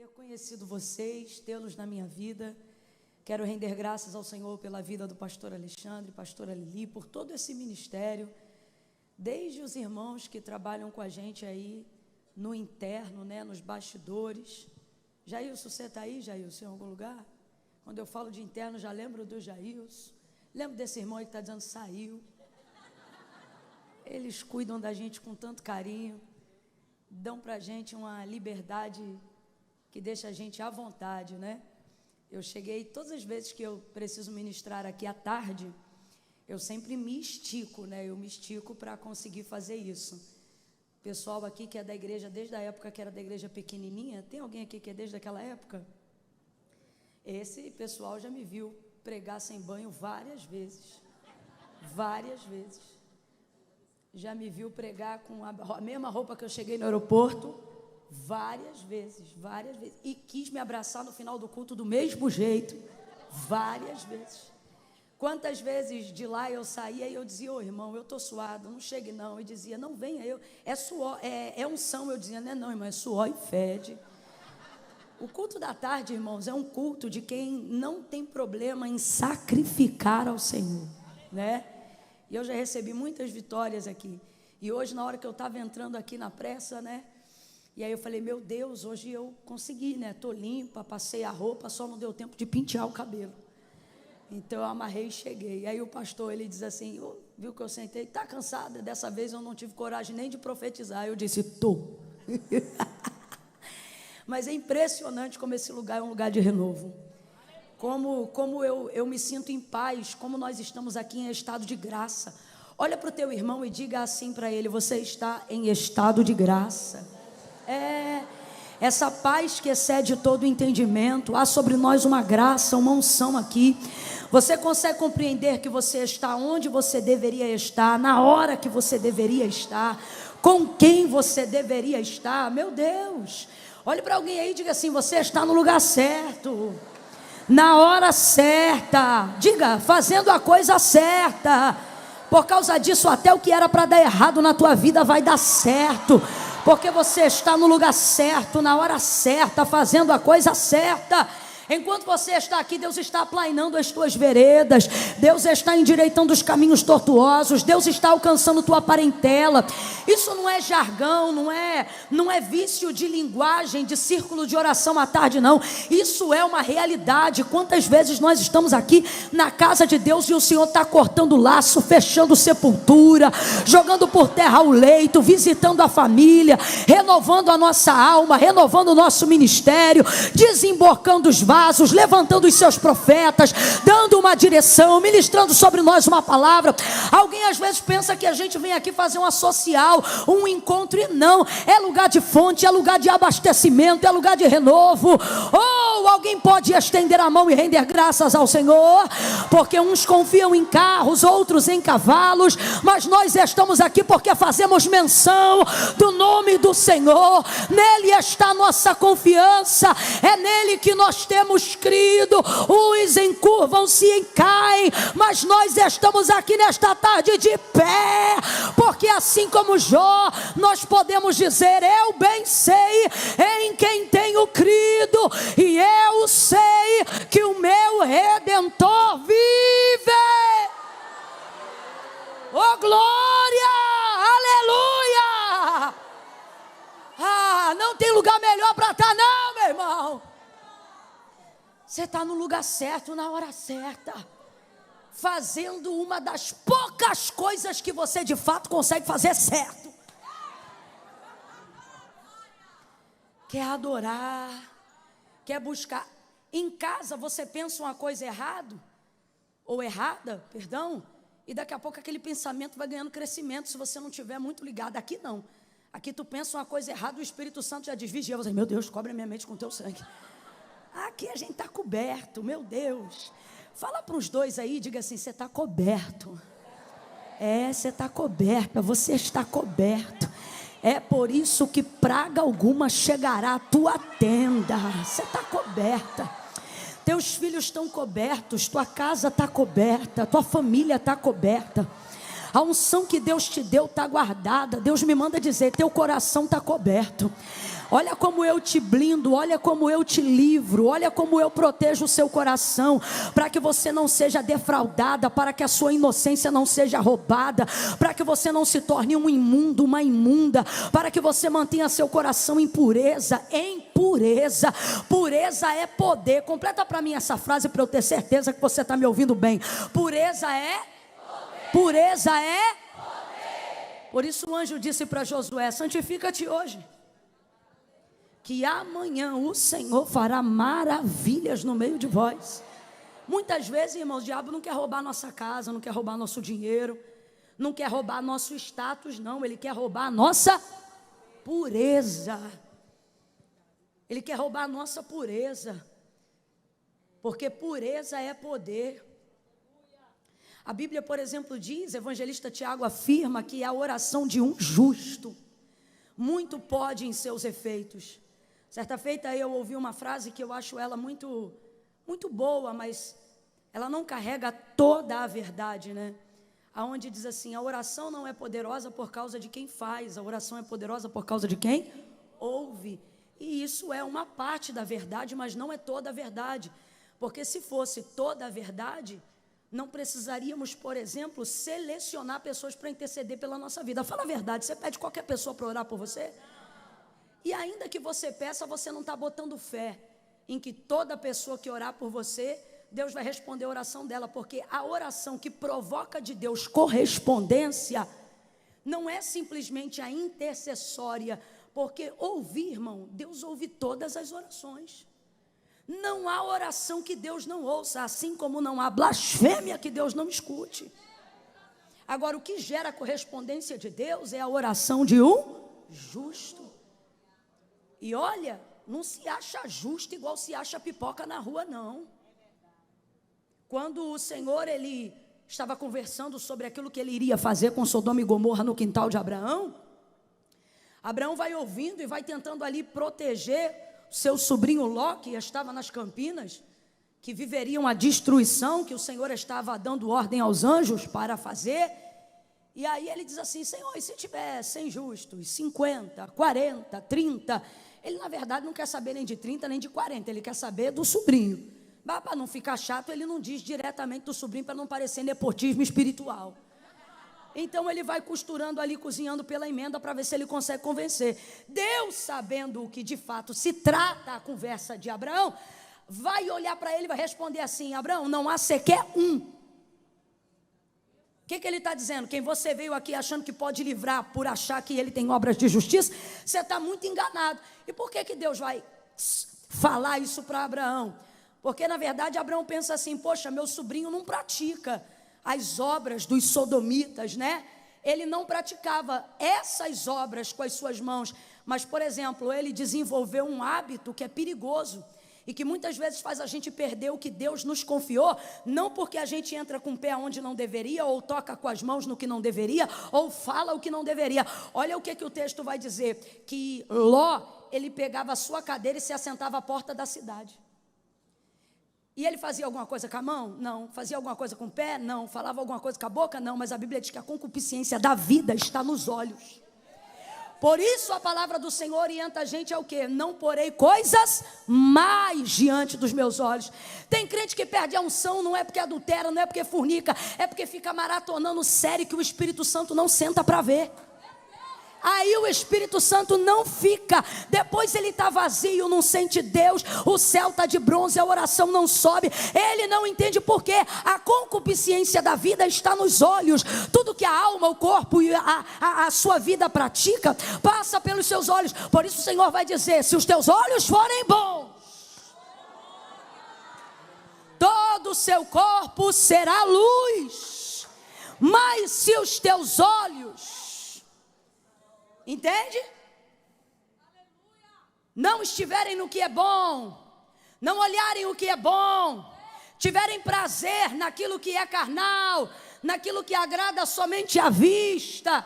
ter conhecido vocês, tê-los na minha vida. Quero render graças ao Senhor pela vida do pastor Alexandre, pastora Lili, por todo esse ministério, desde os irmãos que trabalham com a gente aí no interno, né, nos bastidores. Jailson, você está aí, Jailson, em algum lugar? Quando eu falo de interno, já lembro do Jailson. Lembro desse irmão aí que está dizendo saiu. Eles cuidam da gente com tanto carinho, dão para a gente uma liberdade que deixa a gente à vontade, né? Eu cheguei, todas as vezes que eu preciso ministrar aqui à tarde, eu sempre me estico, né? Eu me estico para conseguir fazer isso. Pessoal aqui que é da igreja, desde a época que era da igreja pequenininha, tem alguém aqui que é desde aquela época? Esse pessoal já me viu pregar sem banho várias vezes. Várias vezes. Já me viu pregar com a mesma roupa que eu cheguei no aeroporto, várias vezes, e quis me abraçar no final do culto do mesmo jeito, várias vezes. Quantas vezes de lá eu saía e eu dizia, ô irmão, eu estou suado, não chegue não, e dizia, não venha, é suor, é unção, eu dizia, não irmão, é suor e fede. O culto da tarde, irmãos, é um culto de quem não tem problema em sacrificar ao Senhor, né? E eu já recebi muitas vitórias aqui, e hoje na hora que eu estava entrando aqui na pressa, né? E aí eu falei, meu Deus, hoje eu consegui, né? Estou limpa, passei a roupa, só não deu tempo de pentear o cabelo. Então eu amarrei e cheguei. E aí o pastor, ele diz assim, viu que eu sentei, está cansada? Dessa vez eu não tive coragem nem de profetizar. Eu disse, estou. Mas é impressionante como esse lugar é um lugar de renovo. Como eu me sinto em paz, como nós estamos aqui em estado de graça. Olha para o teu irmão e diga assim para ele, você está em estado de graça. Essa paz que excede todo o entendimento, há sobre nós uma graça, uma unção aqui. Você consegue compreender que você está onde você deveria estar, na hora que você deveria estar, com quem você deveria estar? Meu Deus, olhe para alguém aí e diga assim, você está no lugar certo, na hora certa, diga, fazendo a coisa certa. Por causa disso, até o que era para dar errado na tua vida vai dar certo, porque você está no lugar certo, na hora certa, fazendo a coisa certa. Enquanto você está aqui, Deus está aplainando as tuas veredas, Deus está endireitando os caminhos tortuosos, Deus está alcançando tua parentela. Isso não é jargão, não é vício de linguagem, de círculo de oração à tarde, não. Isso é uma realidade. Quantas vezes nós estamos aqui na casa de Deus e o Senhor está cortando laço, fechando sepultura, jogando por terra o leito, visitando a família, renovando a nossa alma, renovando o nosso ministério, desembocando os vasos, levantando os seus profetas, dando uma direção, ministrando sobre nós uma palavra. Alguém às vezes pensa que a gente vem aqui fazer uma social, um encontro, e não, é lugar de fonte, é lugar de abastecimento, é lugar de renovo. Ou alguém pode estender a mão e render graças ao Senhor, porque uns confiam em carros, outros em cavalos, mas nós estamos aqui porque fazemos menção do nome do Senhor. Nele está a nossa confiança, é nele que nós temos crido. Uns encurvam-se e caem, mas nós estamos aqui nesta tarde de pé, porque assim como Jó, nós podemos dizer, eu bem sei em quem tenho crido, e eu sei que o meu Redentor vive. Oh glória, aleluia. Não tem lugar melhor para estar não, meu irmão. Você está no lugar certo, na hora certa, fazendo uma das poucas coisas que você de fato consegue fazer certo. Quer adorar, quer buscar. Em casa você pensa uma coisa errada, e daqui a pouco aquele pensamento vai ganhando crescimento, se você não estiver muito ligado. Aqui não, aqui tu pensa uma coisa errada, o Espírito Santo já desvigia, você, meu Deus, cobre a minha mente com teu sangue. Aqui a gente está coberto, meu Deus. Fala para os dois aí, diga assim, você está coberto. Você está coberta, você está coberto. É por isso que praga alguma chegará à tua tenda. Você está coberta. Teus filhos estão cobertos, tua casa está coberta, tua família está coberta. A unção que Deus te deu está guardada. Deus me manda dizer, teu coração está coberto. Olha como eu te blindo, olha como eu te livro, olha como eu protejo o seu coração, para que você não seja defraudada, para que a sua inocência não seja roubada, para que você não se torne um imundo, uma imunda, para que você mantenha seu coração em pureza, pureza é poder. Completa para mim essa frase para eu ter certeza que você está me ouvindo bem. Pureza é poder. Pureza é poder. Por isso o anjo disse para Josué, santifica-te hoje, que amanhã o Senhor fará maravilhas no meio de vós. Muitas vezes, irmãos, o diabo não quer roubar nossa casa, não quer roubar nosso dinheiro, não quer roubar nosso status, não. Ele quer roubar a nossa pureza. Ele quer roubar a nossa pureza, porque pureza é poder. A Bíblia, por exemplo, diz, evangelista Tiago afirma que a oração de um justo muito pode em seus efeitos. Certa feita eu ouvi uma frase que eu acho ela muito boa, mas ela não carrega toda a verdade, né? Aonde diz assim, a oração não é poderosa por causa de quem faz, a oração é poderosa por causa de quem ouve. E isso é uma parte da verdade, mas não é toda a verdade. Porque se fosse toda a verdade, não precisaríamos, por exemplo, selecionar pessoas para interceder pela nossa vida. Fala a verdade, você pede qualquer pessoa para orar por você? E ainda que você peça, você não está botando fé em que toda pessoa que orar por você, Deus vai responder a oração dela, porque a oração que provoca de Deus correspondência não é simplesmente a intercessória, porque ouvir, irmão, Deus ouve todas as orações. Não há oração que Deus não ouça, assim como não há blasfêmia que Deus não escute. Agora, o que gera correspondência de Deus é a oração de um justo. E olha, não se acha justo igual se acha pipoca na rua, não. Quando o Senhor, ele estava conversando sobre aquilo que ele iria fazer com Sodoma e Gomorra no quintal de Abraão, Abraão vai ouvindo e vai tentando ali proteger seu sobrinho Ló, que estava nas Campinas, que viveriam a destruição que o Senhor estava dando ordem aos anjos para fazer. E aí ele diz assim, Senhor, e se tiver 100 justos, 50, 40, 30... Ele, na verdade, não quer saber nem de 30, nem de 40, ele quer saber do sobrinho. Mas, para não ficar chato, ele não diz diretamente do sobrinho, para não parecer nepotismo espiritual. Então, ele vai costurando ali, cozinhando pela emenda, para ver se ele consegue convencer. Deus, sabendo o que de fato se trata a conversa de Abraão, vai olhar para ele e vai responder assim, Abraão, não há sequer um. O que ele está dizendo? Quem você veio aqui achando que pode livrar por achar que ele tem obras de justiça, você está muito enganado. E por que Deus vai falar isso para Abraão? Porque na verdade Abraão pensa assim, poxa, meu sobrinho não pratica as obras dos sodomitas, né? Ele não praticava essas obras com as suas mãos, mas, por exemplo, ele desenvolveu um hábito que é perigoso, e que muitas vezes faz a gente perder o que Deus nos confiou, não porque a gente entra com o pé onde não deveria, ou toca com as mãos no que não deveria, ou fala o que não deveria. Olha o que o texto vai dizer, que Ló, ele pegava a sua cadeira e se assentava à porta da cidade. E ele fazia alguma coisa com a mão? Não. Fazia alguma coisa com o pé? Não. Falava alguma coisa com a boca? Não. Mas a Bíblia diz que a concupiscência da vida está nos olhos. Por isso a palavra do Senhor orienta a gente ao quê? Não porei coisas mais diante dos meus olhos. Tem crente que perde a unção, não é porque adultera, não é porque fornica, é porque fica maratonando série que o Espírito Santo não senta para ver. Aí o Espírito Santo não fica, depois ele está vazio, não sente Deus, o céu está de bronze, a oração não sobe, ele não entende porque a concupiscência da vida está nos olhos. Tudo que a alma, o corpo e a sua vida pratica, passa pelos seus olhos. Por isso o Senhor vai dizer, se os teus olhos forem bons, todo o seu corpo será luz. Mas se os teus olhos, entende? Não estiverem no que é bom, não olharem o que é bom, tiverem prazer naquilo que é carnal, naquilo que agrada somente à vista,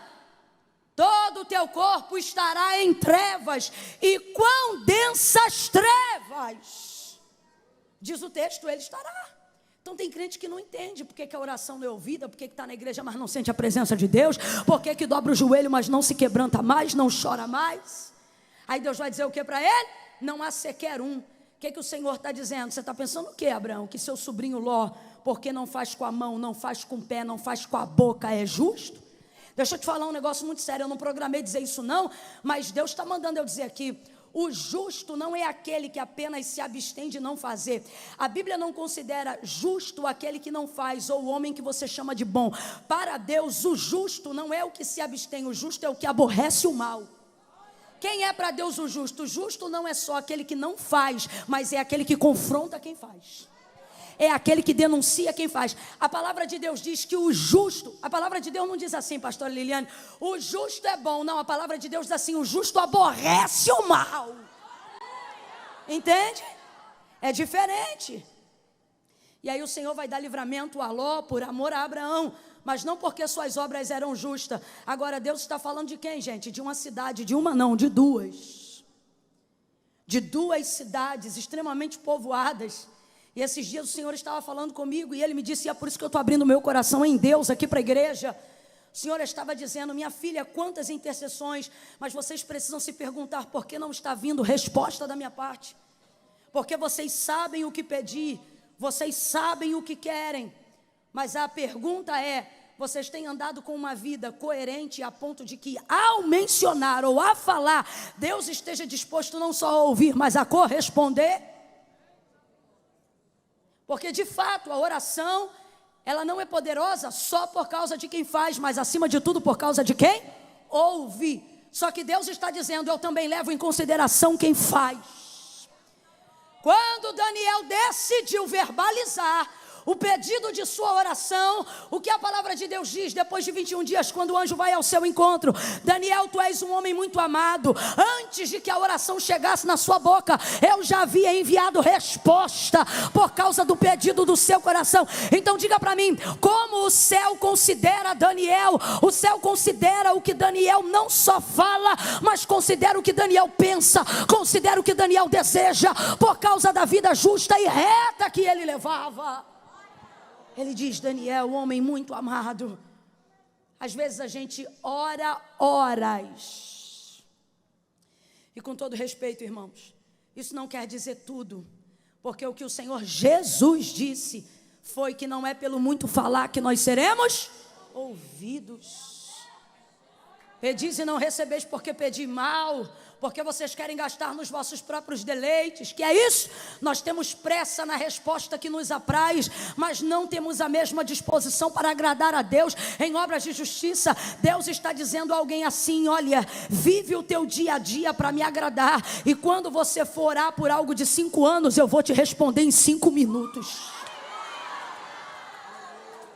todo o teu corpo estará em trevas, e quão densas trevas, diz o texto, ele estará. Então tem crente que não entende por que a oração não é ouvida, por que está na igreja, mas não sente a presença de Deus, por que dobra o joelho, mas não se quebranta mais, não chora mais. Aí Deus vai dizer o que para ele? Não há sequer um. O que o Senhor está dizendo? Você está pensando o que, Abraão? Que seu sobrinho Ló, porque não faz com a mão, não faz com o pé, não faz com a boca, é justo? Deixa eu te falar um negócio muito sério, eu não programei dizer isso não, mas Deus está mandando eu dizer aqui. O justo não é aquele que apenas se abstém de não fazer. A Bíblia não considera justo aquele que não faz, ou o homem que você chama de bom. Para Deus, o justo não é o que se abstém, o justo é o que aborrece o mal. Quem é para Deus o justo? O justo não é só aquele que não faz, mas é aquele que confronta quem faz. É aquele que denuncia quem faz. A palavra de Deus diz que o justo, a palavra de Deus não diz assim, pastora Liliane, o justo é bom. Não, a palavra de Deus diz assim, o justo aborrece o mal. Entende? É diferente. E aí o Senhor vai dar livramento a Ló por amor a Abraão, mas não porque suas obras eram justas. Agora Deus está falando de quem, gente? De uma cidade, de uma não, de duas. De duas cidades extremamente povoadas. E esses dias o Senhor estava falando comigo e Ele me disse, e é por isso que eu estou abrindo meu coração em Deus aqui para a igreja. O Senhor estava dizendo, minha filha, quantas intercessões, mas vocês precisam se perguntar por que não está vindo resposta da minha parte. Porque vocês sabem o que pedir, vocês sabem o que querem, mas a pergunta é, vocês têm andado com uma vida coerente a ponto de que ao mencionar ou a falar, Deus esteja disposto não só a ouvir, mas a corresponder? Porque de fato a oração, ela não é poderosa só por causa de quem faz, mas acima de tudo por causa de quem ouve. Só que Deus está dizendo, eu também levo em consideração quem faz. Quando Daniel decidiu verbalizar o pedido de sua oração, o que a palavra de Deus diz depois de 21 dias, quando o anjo vai ao seu encontro? Daniel, tu és um homem muito amado, antes de que a oração chegasse na sua boca, eu já havia enviado resposta, por causa do pedido do seu coração. Então diga para mim, como o céu considera Daniel? O céu considera o que Daniel não só fala, mas considera o que Daniel pensa, considera o que Daniel deseja, por causa da vida justa e reta que ele levava. Ele diz, Daniel, homem muito amado. Às vezes a gente ora horas. E com todo respeito, irmãos, isso não quer dizer tudo. Porque o que o Senhor Jesus disse foi que não é pelo muito falar que nós seremos ouvidos. Pedis e não recebeis porque pedi mal, porque vocês querem gastar nos vossos próprios deleites. Que é isso? Nós temos pressa na resposta que nos apraz, mas não temos a mesma disposição para agradar a Deus em obras de justiça. Deus está dizendo a alguém assim, olha, vive o teu dia a dia para me agradar, e quando você for orar por algo de 5 anos, eu vou te responder em 5 minutos.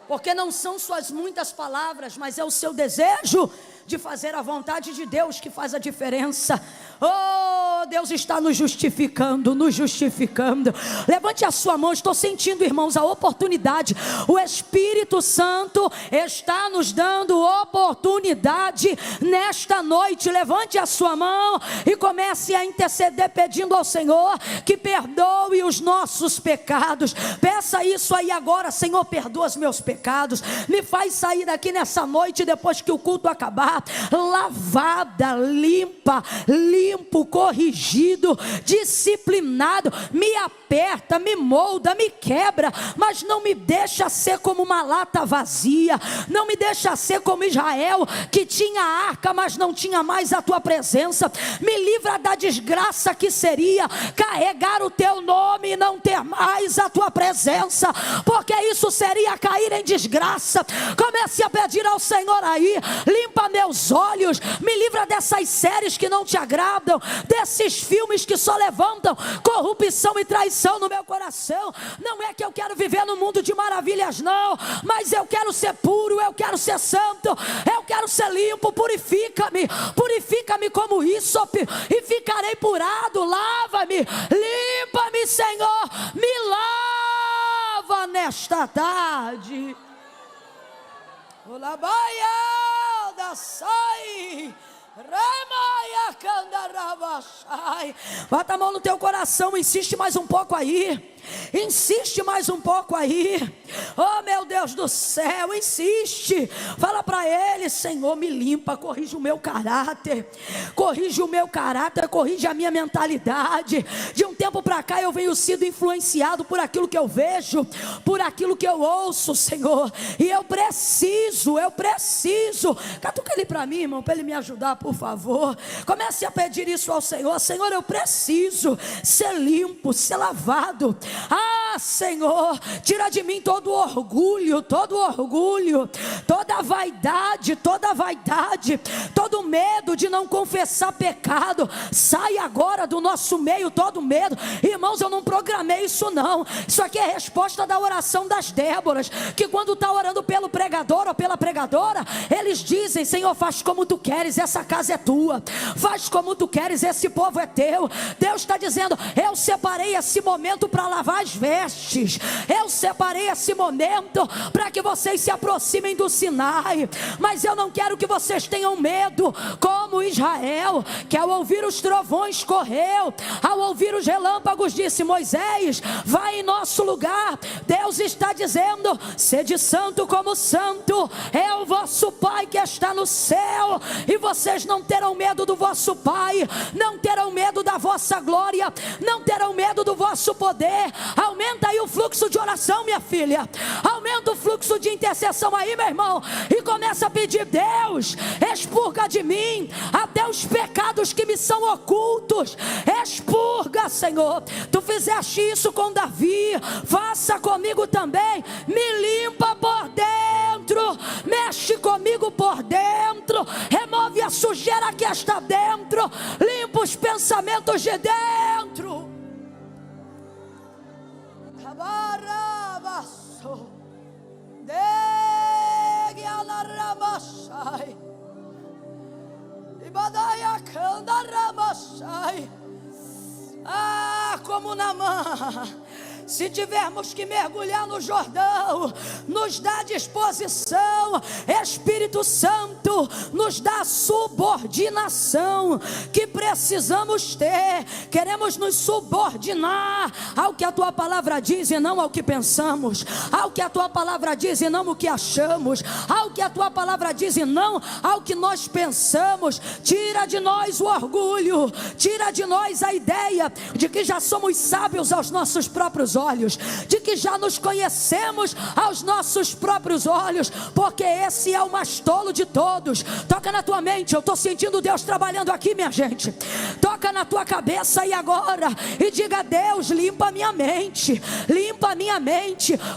Porque não são suas muitas palavras, mas é o seu desejo de fazer a vontade de Deus que faz a diferença. Oh, Deus está nos justificando, nos justificando. Levante a sua mão, estou sentindo, irmãos, a oportunidade. O Espírito Santo está nos dando oportunidade nesta noite. Levante a sua mão e comece a interceder pedindo ao Senhor que perdoe os nossos pecados. Peça isso aí agora, Senhor, perdoa os meus pecados. Me faz sair daqui nessa noite, depois que o culto acabar, lavada, limpa, limpo, corrigido, disciplinado. Me aperta, me molda, me quebra, mas não me deixa ser como uma lata vazia. Não me deixa ser como Israel, que tinha a arca, mas não tinha mais a tua presença. Me livra da desgraça que seria carregar o teu nome e não ter mais a tua presença, porque isso seria cair em desgraça. Comece a pedir ao Senhor aí, limpa meus olhos, me livra dessas séries que não te agradam, desses filmes que só levantam corrupção e traição no meu coração. Não é que eu quero viver no mundo de maravilhas não, mas eu quero ser puro, eu quero ser santo, eu quero ser limpo. Purifica-me como ísope e ficarei purado. Lava-me, limpa-me, Senhor, me lava nesta tarde. Olabaia da sai, remaia candarabachai. Bota a mão no teu coração, insiste mais um pouco aí. Insiste mais um pouco aí. Oh, meu Deus do céu, insiste. Fala para Ele: Senhor, me limpa, corrige o meu caráter. Corrige o meu caráter, corrige a minha mentalidade. De um tempo para cá eu venho sido influenciado por aquilo que eu vejo, por aquilo que eu ouço, Senhor. E eu preciso. Catuca ele para mim, irmão, para ele me ajudar, por favor. Comece a pedir isso ao Senhor. Senhor, eu preciso ser limpo, ser lavado. Senhor, tira de mim todo orgulho, toda vaidade, todo medo de não confessar pecado. Sai agora do nosso meio todo medo. Irmãos, eu não programei isso não. Isso aqui é resposta da oração das Déboras, que quando está orando pelo pregador ou pela pregadora, eles dizem: Senhor, faz como tu queres, essa casa é tua. Faz como tu queres, esse povo é teu. Deus está dizendo: eu separei esse momento para lavar as vestes. Eu separei esse momento para que vocês se aproximem do Sinai. Mas eu não quero que vocês tenham medo, como Israel, que ao ouvir os trovões correu, ao ouvir os relâmpagos disse: Moisés, vai em nosso lugar. Deus está dizendo: sede santo como santo é o vosso Pai que está no céu. E vocês não terão medo do vosso Pai, não terão medo da vossa glória, não terão medo do vosso poder. Aumenta aí o fluxo de oração, minha filha. Aumenta o fluxo de intercessão aí, meu irmão. E começa a pedir: Deus, expurga de mim até os pecados que me são ocultos. Expurga, Senhor. Tu fizeste isso com Davi, faça comigo também. Me limpa por dentro, mexe comigo por dentro, remove a sujeira que está dentro, limpa os pensamentos de dentro. Como Naamã, se tivermos que mergulhar no Jordão, nos dá disposição. Espírito Santo, nos dá a subordinação que precisamos ter. Queremos nos subordinar ao que a tua palavra diz e não ao que pensamos, ao que a tua palavra diz e não o que achamos, ao que a tua palavra diz e não ao que nós pensamos. Tira de nós o orgulho, tira de nós a ideia de que já somos sábios aos nossos próprios olhos, de que já nos conhecemos aos nossos próprios olhos, porque esse é o mais tolo de todos. Toca na tua mente, eu estou sentindo Deus trabalhando aqui, minha gente. Toca na tua cabeça aí agora e diga: Deus, limpa a minha mente,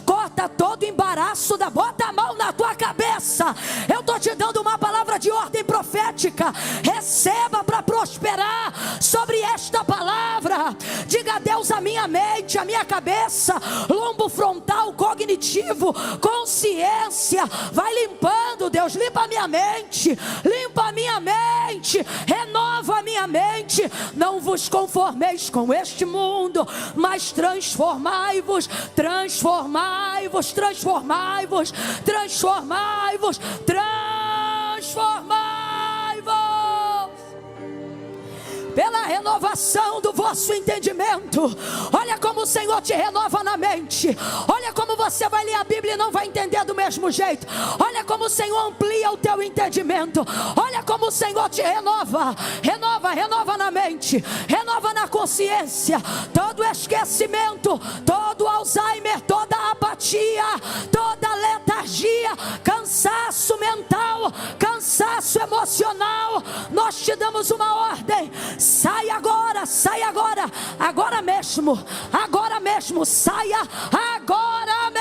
corta todo embaraço bota a mão na tua cabeça. Eu estou te dando uma palavra de ordem profética. Receba para prosperar sobre esta palavra. Diga: Deus, a minha mente, a minha cabeça, lombo frontal, cognitivo, consciência, vai limpando. Deus, limpa a minha mente, renova a minha mente. Não vos conformeis com este mundo, mas transformai-vos. Pela renovação do vosso entendimento. Olha como o Senhor te renova na mente. Olha como você vai ler a Bíblia e não vai entender do mesmo jeito. Olha como o Senhor amplia o teu entendimento. Olha como o Senhor te renova na mente, renova na consciência. Todo esquecimento, todo Alzheimer, toda apatia, toda letargia, cansaço mental, cansaço emocional, nós te damos uma ordem: sai agora, agora mesmo, saia, agora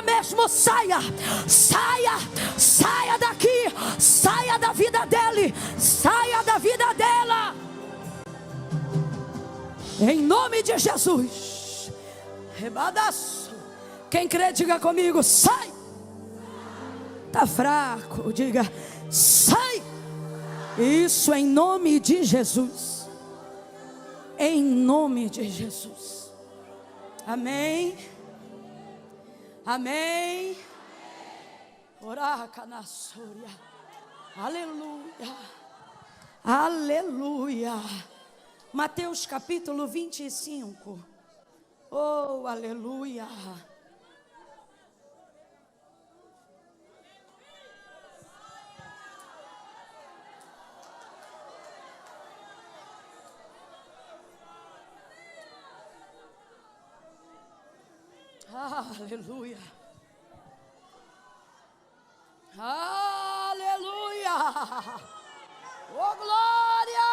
mesmo, saia daqui, saia da vida dele, saia da vida dela, em nome de Jesus. Rebadaço. Quem crê, diga comigo: sai. Tá fraco, diga: sai. Isso, em nome de Jesus. Em nome de Jesus. Amém. Amém. Oraca na Súria. Aleluia. Aleluia. Mateus capítulo 25. Oh, aleluia. Aleluia. Aleluia. Oh, glória.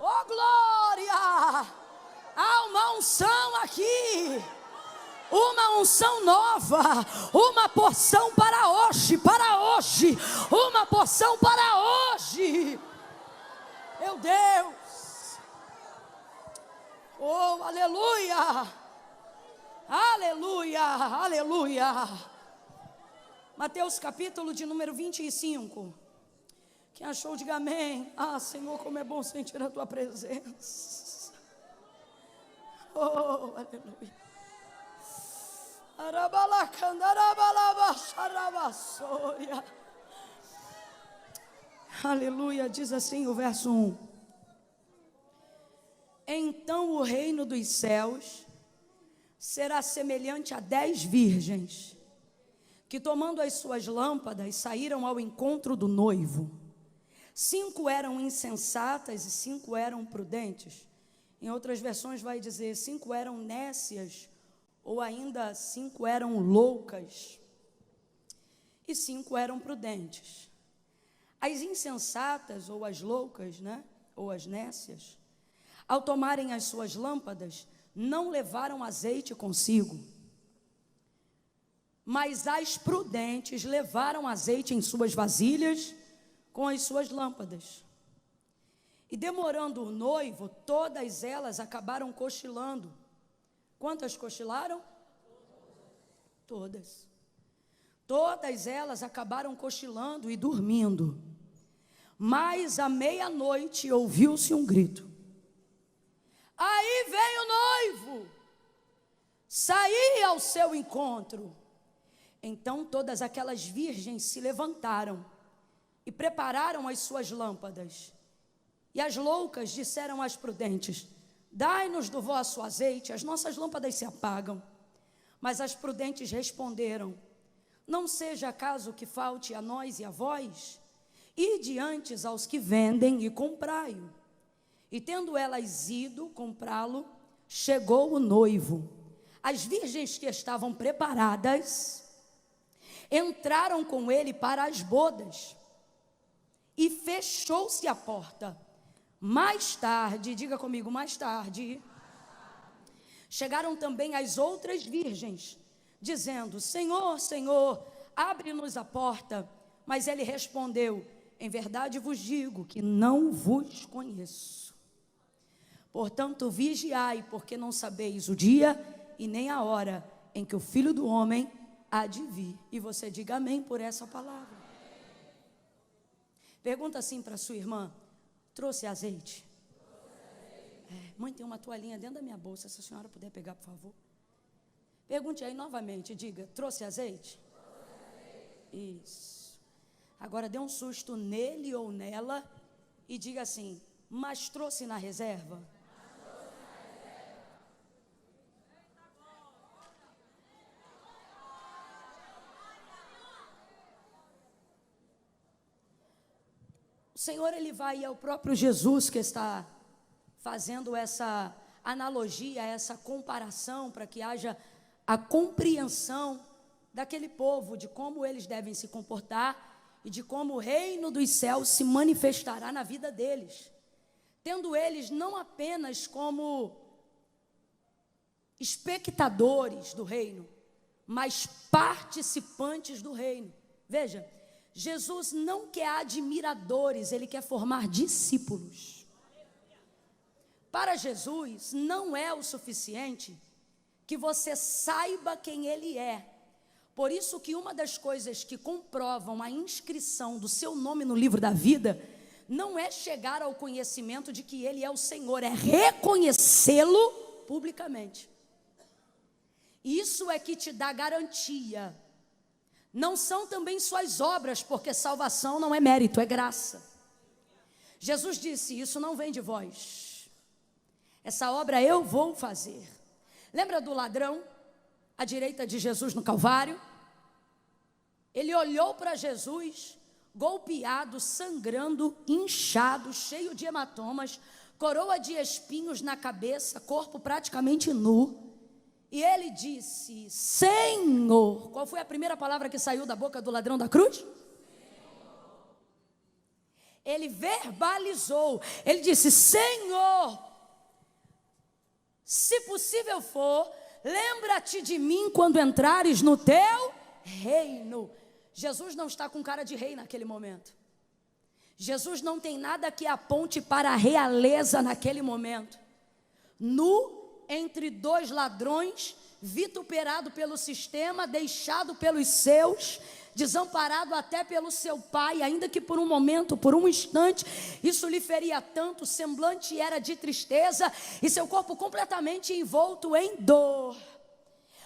Oh, glória. Há uma unção aqui. Uma unção nova. Uma porção para hoje. Para hoje. Uma porção para hoje. Meu Deus. Oh, aleluia, aleluia, aleluia. Mateus capítulo de número 25. Quem achou, diga amém. Ah, Senhor, como é bom sentir a tua presença. Oh, aleluia. Aleluia, diz assim o verso 1. Então o reino dos céus será semelhante a 10 virgens, que tomando as suas lâmpadas, saíram ao encontro do noivo. 5 eram insensatas e 5 eram prudentes. Em outras versões vai dizer, 5 eram nécias, ou ainda 5 eram loucas, e 5 eram prudentes. As insensatas, ou as loucas, né? Ou as nécias, ao tomarem as suas lâmpadas, não levaram azeite consigo. Mas as prudentes levaram azeite em suas vasilhas com as suas lâmpadas. E demorando o noivo, todas elas acabaram cochilando. Quantas cochilaram? Todas. Todas elas acabaram cochilando e dormindo. Mas à meia-noite ouviu-se um grito. Aí vem o noivo, saí ao seu encontro. Então todas aquelas virgens se levantaram e prepararam as suas lâmpadas. E as loucas disseram às prudentes: dai-nos do vosso azeite, as nossas lâmpadas se apagam. Mas as prudentes responderam: não seja acaso que falte a nós e a vós? Ide antes aos que vendem e comprai-o. E tendo elas ido comprá-lo, chegou o noivo. As virgens que estavam preparadas entraram com ele para as bodas. E fechou-se a porta. Mais tarde, diga comigo, mais tarde, chegaram também as outras virgens, dizendo: Senhor, Senhor, abre-nos a porta. Mas ele respondeu: em verdade vos digo que não vos conheço. Portanto, vigiai, porque não sabeis o dia e nem a hora em que o Filho do Homem há de vir. E você diga amém por essa palavra. Pergunta assim para sua irmã: trouxe azeite? Mãe, tem uma toalhinha dentro da minha bolsa, se a senhora puder pegar, por favor. Pergunte aí novamente, diga: trouxe azeite? Isso. Agora dê um susto nele ou nela e diga assim: mas trouxe na reserva? O Senhor, Ele vai, é o próprio Jesus que está fazendo essa analogia, essa comparação, para que haja a compreensão daquele povo, de como eles devem se comportar e de como o reino dos céus se manifestará na vida deles, tendo eles não apenas como espectadores do reino, mas participantes do reino. Veja, Jesus não quer admiradores, Ele quer formar discípulos. Para Jesus, não é o suficiente que você saiba quem Ele é. Por isso que uma das coisas que comprovam a inscrição do seu nome no livro da vida, não é chegar ao conhecimento de que Ele é o Senhor, é reconhecê-lo publicamente. Isso é que te dá garantia. Não são também suas obras, porque salvação não é mérito, é graça. Jesus disse: isso não vem de vós, Essa obra eu vou fazer. Lembra do ladrão à direita de Jesus no Calvário? Ele olhou para Jesus, golpeado, sangrando, inchado, cheio de hematomas, coroa de espinhos na cabeça, corpo praticamente nu. E ele disse: Senhor. Qual foi a primeira palavra que saiu da boca do ladrão da cruz? Senhor. Ele verbalizou, ele disse: Senhor, se possível for, lembra-te de mim quando entrares no teu reino. Jesus não está com cara de rei naquele momento. Jesus não tem nada que aponte para a realeza naquele momento. Nu, entre dois ladrões, vituperado pelo sistema, deixado pelos seus, desamparado até pelo seu pai, ainda que por um momento, por um instante, isso lhe feria tanto, o semblante era de tristeza e seu corpo completamente envolto em dor.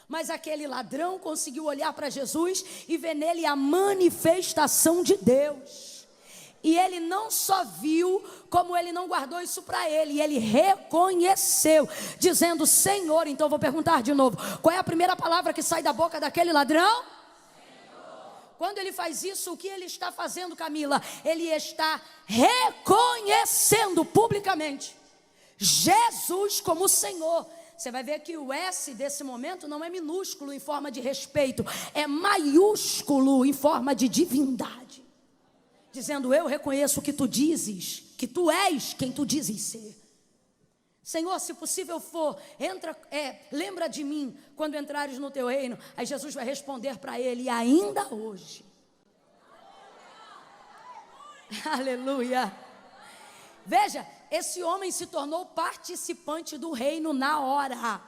Mas aquele ladrão conseguiu olhar para Jesus e ver nele a manifestação de Deus. E ele não só viu, como ele não guardou isso para ele, ele reconheceu, dizendo: Senhor. Então eu vou perguntar de novo: qual é a primeira palavra que sai da boca daquele ladrão? Senhor. Quando ele faz isso, o que ele está fazendo, Camila? Ele está reconhecendo publicamente Jesus como Senhor. Você vai ver que o S desse momento não é minúsculo em forma de respeito, é maiúsculo em forma de divindade. Dizendo: eu reconheço o que tu dizes, que tu és quem tu dizes ser. Senhor, se possível for, lembra de mim quando entrares no teu reino. Aí Jesus vai responder para ele: ainda hoje. Aleluia. Veja, esse homem se tornou participante do reino na hora.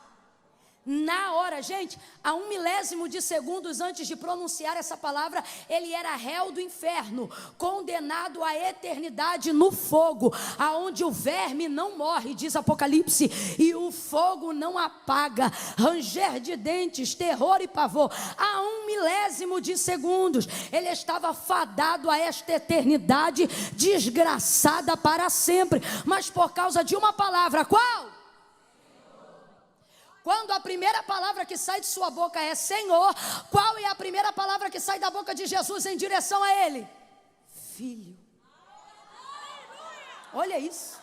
Na hora, gente, a 1 milésimo de segundos antes de pronunciar essa palavra, ele era réu do inferno, condenado à eternidade no fogo, aonde o verme não morre, diz Apocalipse, e o fogo não apaga, ranger de dentes, terror e pavor. A 1 milésimo de segundos, ele estava fadado a esta eternidade desgraçada para sempre, mas por causa de uma palavra. Qual? Quando a primeira palavra que sai de sua boca é Senhor, qual é a primeira palavra que sai da boca de Jesus em direção a ele? Filho. Olha isso.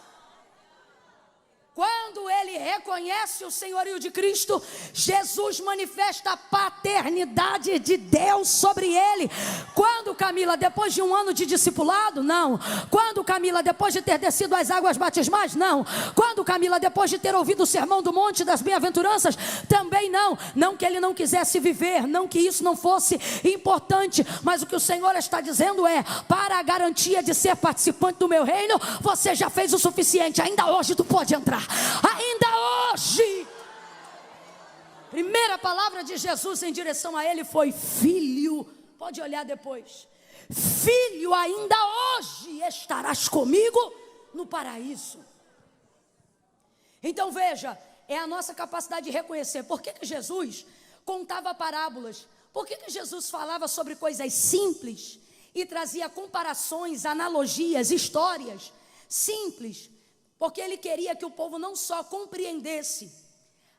Quando ele reconhece o senhorio de Cristo, Jesus manifesta a paternidade de Deus sobre ele. Quando, Camila, depois de um ano de discipulado? Não. Quando, Camila, depois de ter descido as águas batismais? Não. Quando, Camila, depois de ter ouvido o sermão do monte das bem-aventuranças? Também não. Não que ele não quisesse viver, não que isso não fosse importante, mas o que o Senhor está dizendo é: para a garantia de ser participante do meu reino, você já fez o suficiente, ainda hoje tu pode entrar. Ainda hoje. Primeira palavra de Jesus em direção a ele foi filho. Pode olhar depois. Filho, ainda hoje estarás comigo no paraíso. Então veja, é a nossa capacidade de reconhecer. Por que Jesus contava parábolas? Por que Jesus falava sobre coisas simples e trazia comparações, analogias, histórias simples? Porque ele queria que o povo não só compreendesse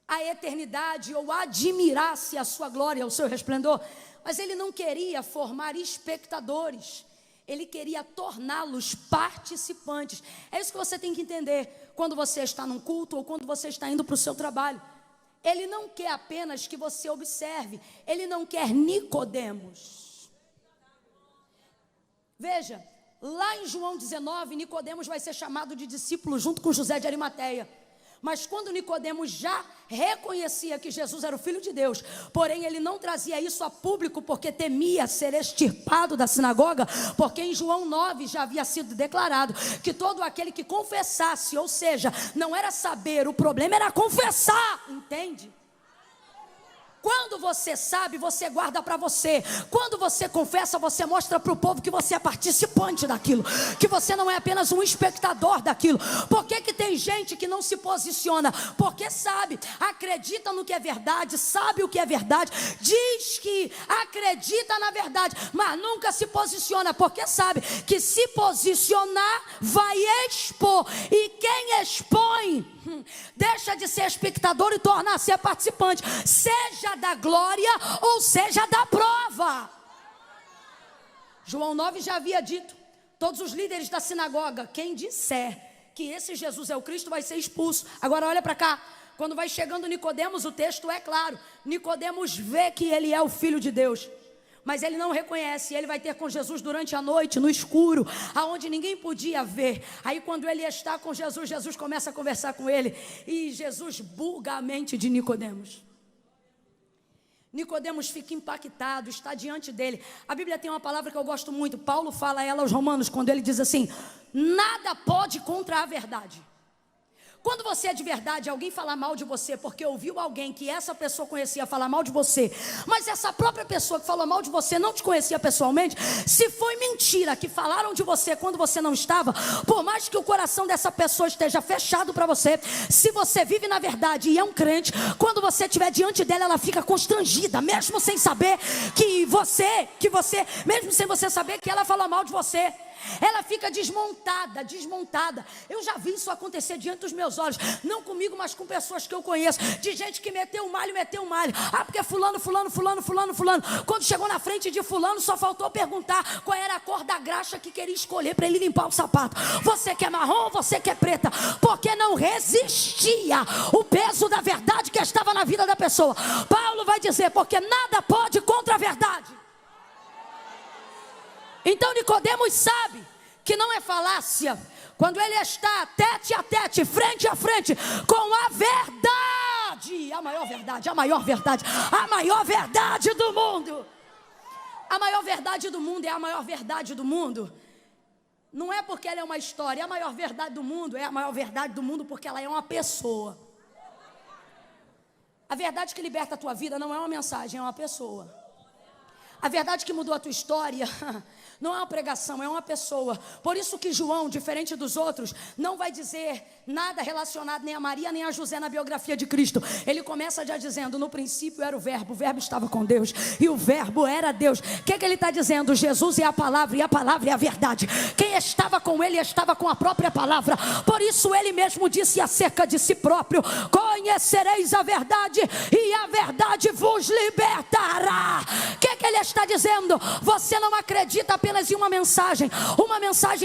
a eternidade ou admirasse a sua glória, o seu resplendor, mas ele não queria formar espectadores, ele queria torná-los participantes. É isso que você tem que entender quando você está num culto ou quando você está indo para o seu trabalho. Ele não quer apenas que você observe, ele não quer Nicodemos. Veja, lá em João 19, Nicodemos vai ser chamado de discípulo junto com José de Arimateia. Mas quando Nicodemos já reconhecia que Jesus era o Filho de Deus, porém ele não trazia isso a público porque temia ser extirpado da sinagoga, porque em João 9 já havia sido declarado que todo aquele que confessasse, ou seja, não era saber, o problema era confessar, entende? Quando você sabe, você guarda para você. Quando você confessa, você mostra para o povo que você é participante daquilo, que você não é apenas um espectador daquilo. Por que tem gente que não se posiciona? Porque sabe, acredita no que é verdade, sabe o que é verdade, diz que acredita na verdade, mas nunca se posiciona, porque sabe que se posicionar vai expor, e quem expõe Deixa de ser espectador e tornar-se participante, seja da glória ou seja da prova. João 9 já havia dito: todos os líderes da sinagoga, quem disser que esse Jesus é o Cristo vai ser expulso. Agora olha para cá, quando vai chegando Nicodemos, o texto é claro, Nicodemos vê que ele é o Filho de Deus, mas ele não reconhece. Ele vai ter com Jesus durante a noite, no escuro, aonde ninguém podia ver. Aí quando ele está com Jesus, Jesus começa a conversar com ele, e Jesus buga a mente de Nicodemos. Nicodemos fica impactado, está diante dele. A Bíblia tem uma palavra que eu gosto muito, Paulo fala ela aos Romanos, quando ele diz assim: nada pode contra a verdade. Quando você é de verdade, alguém falar mal de você porque ouviu alguém que essa pessoa conhecia falar mal de você, mas essa própria pessoa que falou mal de você não te conhecia pessoalmente, se foi mentira que falaram de você quando você não estava, por mais que o coração dessa pessoa esteja fechado para você, se você vive na verdade e é um crente, quando você estiver diante dela, ela fica constrangida, mesmo sem saber que você, mesmo sem você saber que ela fala mal de você. Ela fica desmontada. Eu já vi isso acontecer diante dos meus olhos, não comigo, mas com pessoas que eu conheço, de gente que meteu um malho. Porque fulano. Quando chegou na frente de fulano, só faltou perguntar qual era a cor da graxa que queria escolher para ele limpar o sapato. Você quer marrom, você quer preta? Porque não resistia o peso da verdade que estava na vida da pessoa. Paulo vai dizer: porque nada pode contra a verdade. Então Nicodemos sabe que não é falácia quando ele está tete a tete, frente a frente com a verdade, a maior verdade do mundo. A maior verdade do mundo é a maior verdade do mundo. Não é porque ela é uma história, a maior verdade do mundo é a maior verdade do mundo porque ela é uma pessoa. A verdade que liberta a tua vida não é uma mensagem, é uma pessoa. A verdade que mudou a tua história não é uma pregação, é uma pessoa. Por isso que João, diferente dos outros, não vai dizer nada relacionado nem a Maria nem a José na biografia de Cristo. Ele começa já dizendo: no princípio era o verbo estava com Deus e o verbo era Deus. O que ele está dizendo? Jesus é a palavra e a palavra é a verdade. Quem estava com ele estava com a própria palavra. Por isso ele mesmo disse acerca de si próprio: conhecereis a verdade e a verdade vos libertará. O que ele está dizendo? Você não acredita apenas em uma mensagem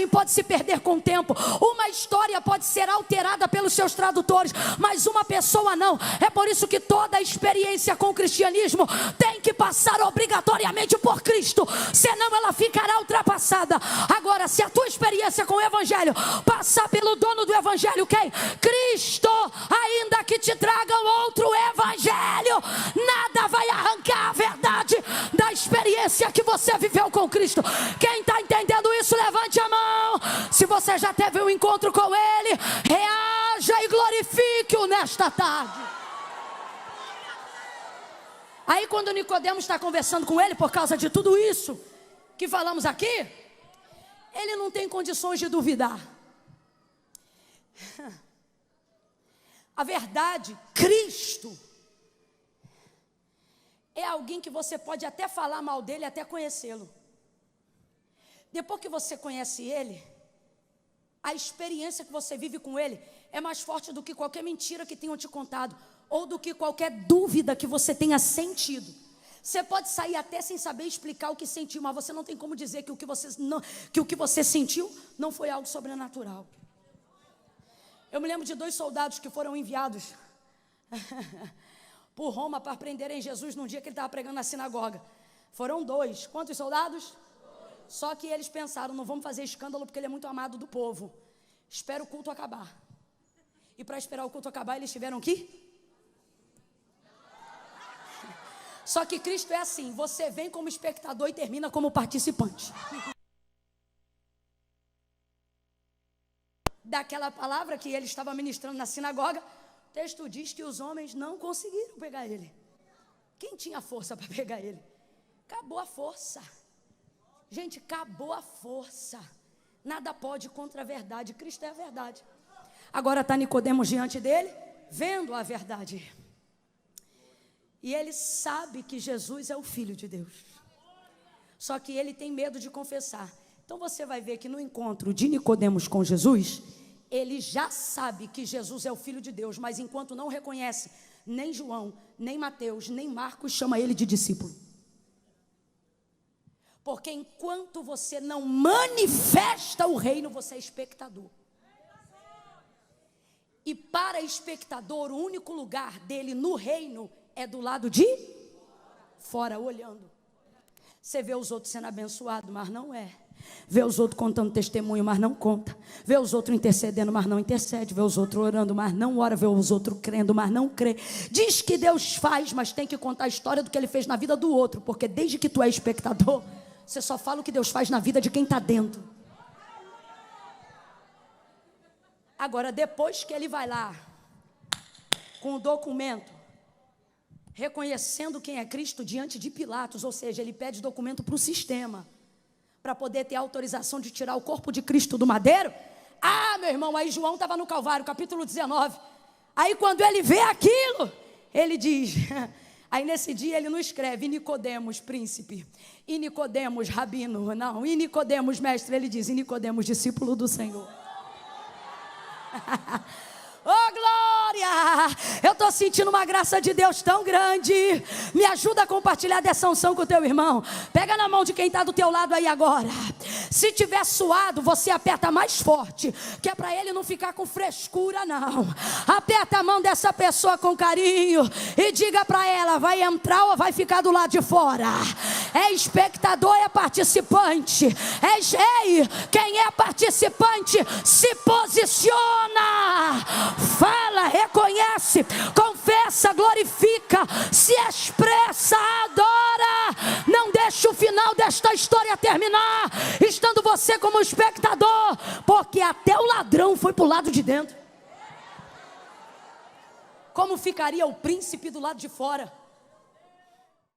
pode se perder com o tempo, uma história pode ser alterada pelos seus tradutores, mas uma pessoa não. É por isso que toda experiência com o cristianismo tem que passar obrigatoriamente por Cristo, senão ela ficará ultrapassada. Agora, se a tua experiência com o evangelho passar pelo dono do evangelho, quem? Cristo, ainda que te tragam outro evangelho, nada vai arrancar a verdade da experiência que você viveu com Cristo. Quem está entendendo isso, levante a mão. Se você já teve um encontro com Ele, reaja e glorifique-o nesta tarde. Aí quando Nicodemos está conversando com ele, por causa de tudo isso que falamos aqui, ele não tem condições de duvidar. A verdade, Cristo, é alguém que você pode até falar mal dele, até conhecê-lo. Depois que você conhece ele, a experiência que você vive com ele é mais forte do que qualquer mentira que tenham te contado, ou do que qualquer dúvida que você tenha sentido. Você pode sair até sem saber explicar o que sentiu, mas você não tem como dizer que o que você sentiu não foi algo sobrenatural. Eu me lembro de 2 soldados que foram enviados por Roma para prenderem Jesus num dia que ele estava pregando na sinagoga. Foram 2. Quantos soldados? 2. Só que eles pensaram: não vamos fazer escândalo porque ele é muito amado do povo. Espera o culto acabar. E para esperar o culto acabar, eles tiveram que ir. Só que Cristo é assim: você vem como espectador e termina como participante. Daquela palavra que ele estava ministrando na sinagoga, o texto diz que os homens não conseguiram pegar ele. Quem tinha força para pegar ele? Acabou a força. Gente, acabou a força. Nada pode contra a verdade. Cristo é a verdade. Agora está Nicodemos diante dele, vendo a verdade. E ele sabe que Jesus é o Filho de Deus. Só que ele tem medo de confessar. Então você vai ver que no encontro de Nicodemos com Jesus, ele já sabe que Jesus é o Filho de Deus, mas enquanto não reconhece, nem João, nem Mateus, nem Marcos chama ele de discípulo. Porque enquanto você não manifesta o reino, você é espectador. E para espectador, o único lugar dele no reino é do lado de fora, olhando. Você vê os outros sendo abençoados, mas não é. Vê os outros contando testemunho, mas não conta. Vê os outros intercedendo, mas não intercede. Vê os outros orando, mas não ora. Vê os outros crendo, mas não crê. Diz que Deus faz, mas tem que contar a história do que Ele fez na vida do outro. Porque desde que tu é espectador, você só fala o que Deus faz na vida de quem está dentro. Agora, depois que ele vai lá, com o documento, reconhecendo quem é Cristo diante de Pilatos, ou seja, ele pede documento para o sistema, para poder ter autorização de tirar o corpo de Cristo do madeiro. Ah, meu irmão, aí João estava no Calvário, capítulo 19. Aí quando ele vê aquilo, ele diz... Aí nesse dia ele não escreve, e Nicodemos, príncipe, e Nicodemos, rabino, não, e Nicodemos, mestre, ele diz, e Nicodemos, discípulo do Senhor. Oh glória, eu estou sentindo uma graça de Deus tão grande. Me ajuda a compartilhar dessa unção com o teu irmão. Pega na mão de quem está do teu lado aí agora. Se tiver suado, você aperta mais forte, que é para ele não ficar com frescura não. Aperta a mão dessa pessoa com carinho e diga para ela, vai entrar ou vai ficar do lado de fora? É espectador, é participante. Ei, quem é participante se posiciona. Fala, reconhece, confessa, glorifica, se expressa, adora. Não deixe o final desta história terminar estando você como espectador, porque até o ladrão foi para o lado de dentro. Como ficaria o príncipe do lado de fora?